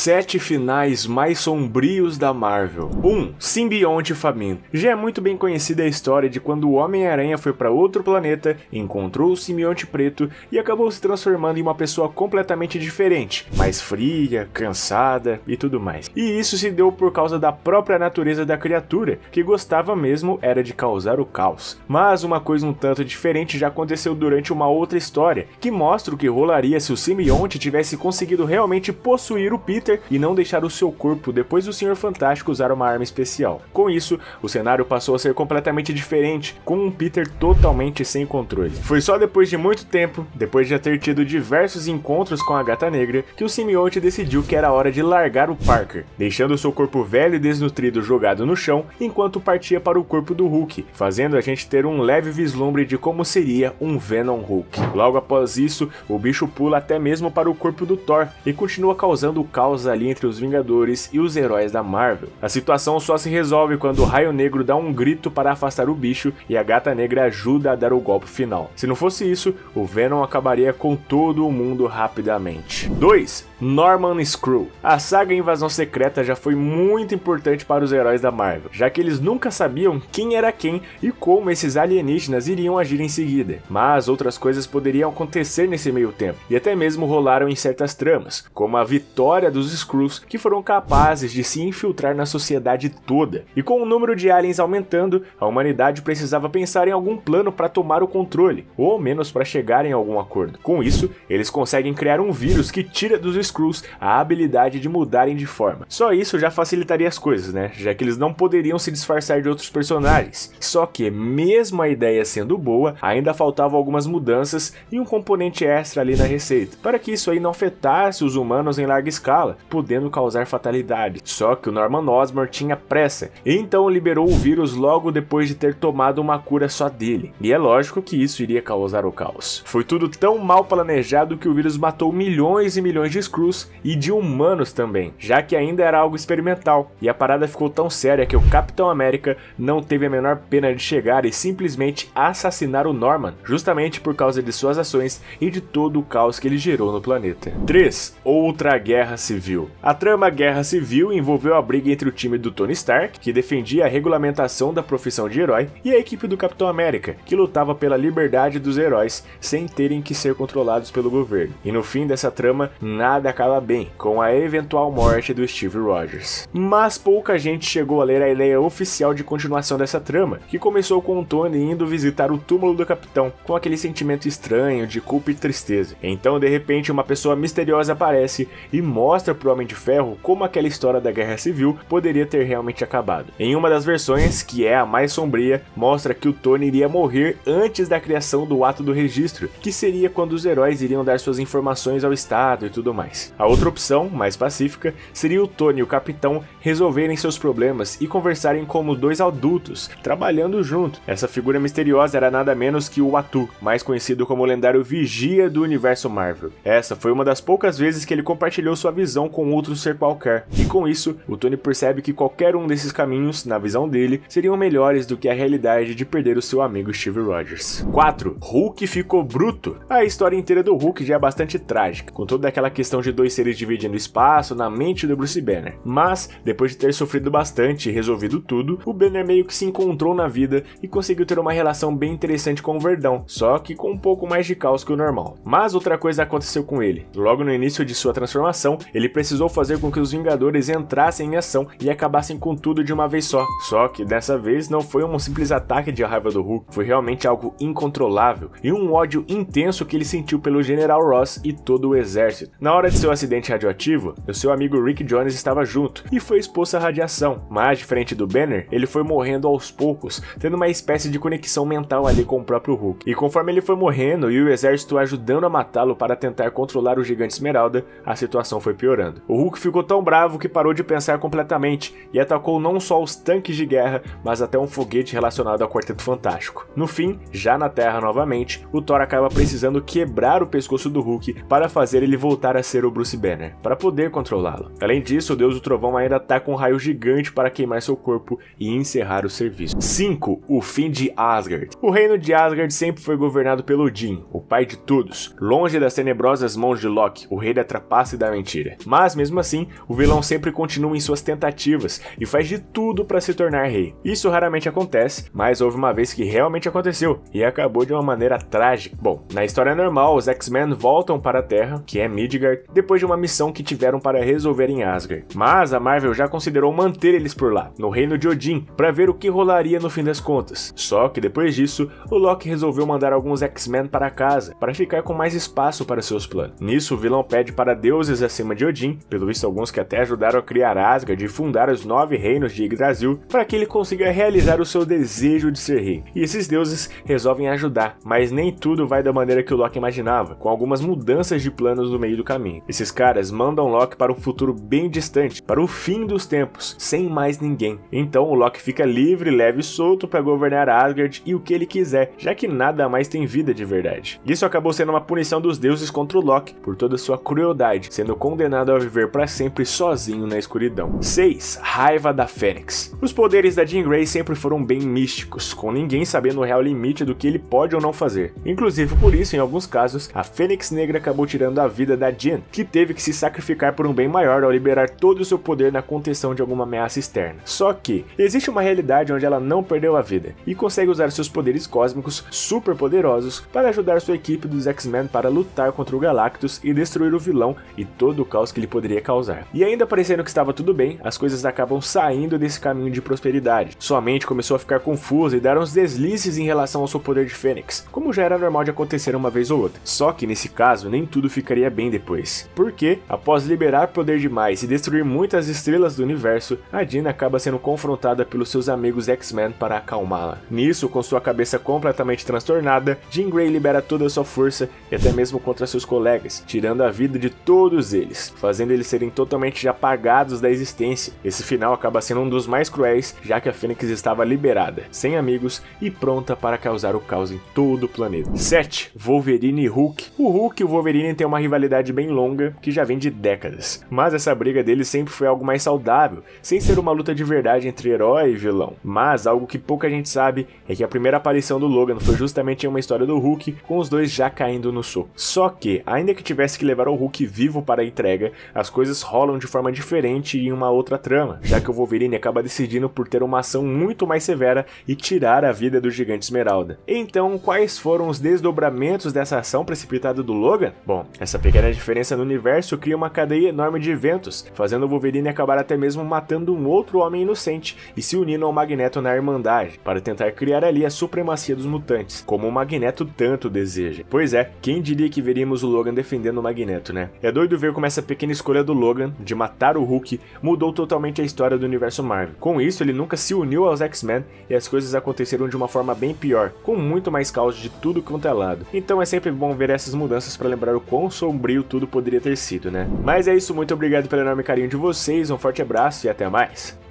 7 finais mais sombrios da Marvel. 1. Simbionte faminto. Já é muito bem conhecida a história de quando o Homem-Aranha foi para outro planeta, encontrou o simbionte preto e acabou se transformando em uma pessoa completamente diferente, mais fria, cansada e tudo mais. E isso se deu por causa da própria natureza da criatura, que gostava mesmo era de causar o caos. Mas uma coisa um tanto diferente já aconteceu durante uma outra história, que mostra o que rolaria se o simbionte tivesse conseguido realmente possuir o Peter e não deixar o seu corpo depois do Senhor Fantástico usar uma arma especial. Com isso, o cenário passou a ser completamente diferente, com um Peter totalmente sem controle. Foi só depois de muito tempo, depois de já ter tido diversos encontros com a Gata Negra, que o simbionte decidiu que era hora de largar o Parker, deixando seu corpo velho e desnutrido jogado no chão, enquanto partia para o corpo do Hulk, fazendo a gente ter um leve vislumbre de como seria um Venom Hulk. Logo após isso, o bicho pula até mesmo para o corpo do Thor e continua causando o caos ali entre os Vingadores e os heróis da Marvel. A situação só se resolve quando o Raio Negro dá um grito para afastar o bicho e a Gata Negra ajuda a dar o golpe final. Se não fosse isso, o Venom acabaria com todo o mundo rapidamente. 2. Norman Screw. A saga Invasão Secreta já foi muito importante para os heróis da Marvel, já que eles nunca sabiam quem era quem e como esses alienígenas iriam agir em seguida. Mas outras coisas poderiam acontecer nesse meio tempo, e até mesmo rolaram em certas tramas, como a vitória dos Skrulls, que foram capazes de se infiltrar na sociedade toda. E com o número de aliens aumentando, a humanidade precisava pensar em algum plano para tomar o controle, ou ao menos para chegar em algum acordo. Com isso, eles conseguem criar um vírus que tira dos Skrulls a habilidade de mudarem de forma. Só isso já facilitaria as coisas, né? Já que eles não poderiam se disfarçar de outros personagens. Só que, mesmo a ideia sendo boa, ainda faltavam algumas mudanças e um componente extra ali na receita, para que isso aí não afetasse os humanos em larga escala, podendo causar fatalidade. Só que o Norman Osborn tinha pressa, e então liberou o vírus logo depois de ter tomado uma cura só dele. E é lógico que isso iria causar o caos. Foi tudo tão mal planejado que o vírus matou milhões e milhões de Skrulls e de humanos também, já que ainda era algo experimental, e a parada ficou tão séria que o Capitão América não teve a menor pena de chegar e simplesmente assassinar o Norman, justamente por causa de suas ações e de todo o caos que ele gerou no planeta. 3. Outra guerra civil. A trama Guerra Civil envolveu a briga entre o time do Tony Stark, que defendia a regulamentação da profissão de herói, e a equipe do Capitão América, que lutava pela liberdade dos heróis sem terem que ser controlados pelo governo. E no fim dessa trama, nada acaba bem, com a eventual morte do Steve Rogers. Mas pouca gente chegou a ler a ideia oficial de continuação dessa trama, que começou com o Tony indo visitar o túmulo do Capitão, com aquele sentimento estranho de culpa e tristeza. Então, de repente, uma pessoa misteriosa aparece e mostra pro Homem de Ferro como aquela história da Guerra Civil poderia ter realmente acabado. Em uma das versões, que é a mais sombria, mostra que o Tony iria morrer antes da criação do Ato do Registro, que seria quando os heróis iriam dar suas informações ao Estado e tudo mais. A outra opção, mais pacífica, seria o Tony e o Capitão resolverem seus problemas e conversarem como dois adultos, trabalhando junto. Essa figura misteriosa era nada menos que o Atu, mais conhecido como o lendário Vigia do universo Marvel. Essa foi uma das poucas vezes que ele compartilhou sua visão com outro ser qualquer, e com isso, o Tony percebe que qualquer um desses caminhos, na visão dele, seriam melhores do que a realidade de perder o seu amigo Steve Rogers. 4. Hulk ficou bruto. A história inteira do Hulk já é bastante trágica, com toda aquela questão de dois seres dividindo espaço na mente do Bruce Banner. Mas, depois de ter sofrido bastante e resolvido tudo, o Banner meio que se encontrou na vida e conseguiu ter uma relação bem interessante com o Verdão, só que com um pouco mais de caos que o normal. Mas outra coisa aconteceu com ele. Logo no início de sua transformação, ele precisou fazer com que os Vingadores entrassem em ação e acabassem com tudo de uma vez só. Só que dessa vez não foi um simples ataque de raiva do Hulk, foi realmente algo incontrolável e um ódio intenso que ele sentiu pelo General Ross e todo o exército. Na hora de seu acidente radioativo, o seu amigo Rick Jones estava junto e foi exposto à radiação, mas diferente do Banner, ele foi morrendo aos poucos, tendo uma espécie de conexão mental ali com o próprio Hulk. E conforme ele foi morrendo e o exército ajudando a matá-lo para tentar controlar o Gigante Esmeralda, a situação foi piorando. O Hulk ficou tão bravo que parou de pensar completamente e atacou não só os tanques de guerra, mas até um foguete relacionado ao Quarteto Fantástico. No fim, já na Terra novamente, o Thor acaba precisando quebrar o pescoço do Hulk para fazer ele voltar a ser o Bruce Banner, para poder controlá-lo. Além disso, o Deus do Trovão ainda ataca um raio gigante para queimar seu corpo e encerrar o serviço. 5. O fim de Asgard. O reino de Asgard sempre foi governado pelo Odin, o pai de todos, longe das tenebrosas mãos de Loki, o rei da trapaça e da mentira. Mas mesmo assim, o vilão sempre continua em suas tentativas e faz de tudo para se tornar rei. Isso raramente acontece, mas houve uma vez que realmente aconteceu e acabou de uma maneira trágica. Bom, na história normal, os X-Men voltam para a Terra, que é Midgard, depois de uma missão que tiveram para resolver em Asgard. Mas a Marvel já considerou manter eles por lá, no reino de Odin, para ver o que rolaria no fim das contas. Só que depois disso, o Loki resolveu mandar alguns X-Men para casa, para ficar com mais espaço para seus planos. Nisso, o vilão pede para deuses acima de Odin, pelo visto alguns que até ajudaram a criar Asgard e fundar os 9 reinos de Yggdrasil, para que ele consiga realizar o seu desejo de ser rei. E esses deuses resolvem ajudar, mas nem tudo vai da maneira que o Loki imaginava, com algumas mudanças de planos no meio do caminho. Esses caras mandam Loki para um futuro bem distante, para o fim dos tempos, sem mais ninguém. Então o Loki fica livre, leve e solto para governar Asgard e o que ele quiser, já que nada mais tem vida de verdade. Isso acabou sendo uma punição dos deuses contra o Loki, por toda sua crueldade, sendo condenado a viver para sempre sozinho na escuridão. 6. Raiva da Fênix. Os poderes da Jean Grey sempre foram bem místicos, com ninguém sabendo o real limite do que ele pode ou não fazer. Inclusive por isso, em alguns casos, a Fênix Negra acabou tirando a vida da Jean, que teve que se sacrificar por um bem maior ao liberar todo o seu poder na contenção de alguma ameaça externa. Só que existe uma realidade onde ela não perdeu a vida e consegue usar seus poderes cósmicos super poderosos para ajudar sua equipe dos X-Men para lutar contra o Galactus e destruir o vilão e todo o caos que ele poderia causar. E ainda parecendo que estava tudo bem, as coisas acabam saindo desse caminho de prosperidade. Sua mente começou a ficar confusa e dar uns deslizes em relação ao seu poder de Fênix, como já era normal de acontecer uma vez ou outra. Só que nesse caso, nem tudo ficaria bem depois. Porque, após liberar poder demais e destruir muitas estrelas do universo, a Jean acaba sendo confrontada pelos seus amigos X-Men para acalmá-la. Nisso, com sua cabeça completamente transtornada, Jean Grey libera toda a sua força e até mesmo contra seus colegas, tirando a vida de todos eles, fazendo eles serem totalmente apagados da existência. Esse final acaba sendo um dos mais cruéis, já que a Fênix estava liberada, sem amigos e pronta para causar o caos em todo o planeta. 7. Wolverine e Hulk. O Hulk e o Wolverine têm uma rivalidade bem longa, que já vem de décadas, mas essa briga deles sempre foi algo mais saudável, sem ser uma luta de verdade entre herói e vilão. Mas algo que pouca gente sabe é que a primeira aparição do Logan foi justamente em uma história do Hulk, com os dois já caindo no soco. Só que, ainda que tivesse que levar o Hulk vivo para a entrega, as coisas rolam de forma diferente em uma outra trama, já que o Wolverine acaba decidindo por ter uma ação muito mais severa e tirar a vida do Gigante Esmeralda. Então, quais foram os desdobramentos dessa ação precipitada do Logan? Bom, essa pequena diferença no universo cria uma cadeia enorme de eventos, fazendo o Wolverine acabar até mesmo matando um outro homem inocente e se unindo ao Magneto na Irmandade, para tentar criar ali a supremacia dos mutantes, como o Magneto tanto deseja. Pois é, quem diria que veríamos o Logan defendendo o Magneto, né? É doido ver como essa pequena escolha do Logan, de matar o Hulk, mudou totalmente a história do universo Marvel. Com isso, ele nunca se uniu aos X-Men e as coisas aconteceram de uma forma bem pior, com muito mais caos de tudo quanto é lado. Então é sempre bom ver essas mudanças para lembrar o quão sombrio tudo poderia ter sido, né? Mas é isso, muito obrigado pelo enorme carinho de vocês, um forte abraço e até mais!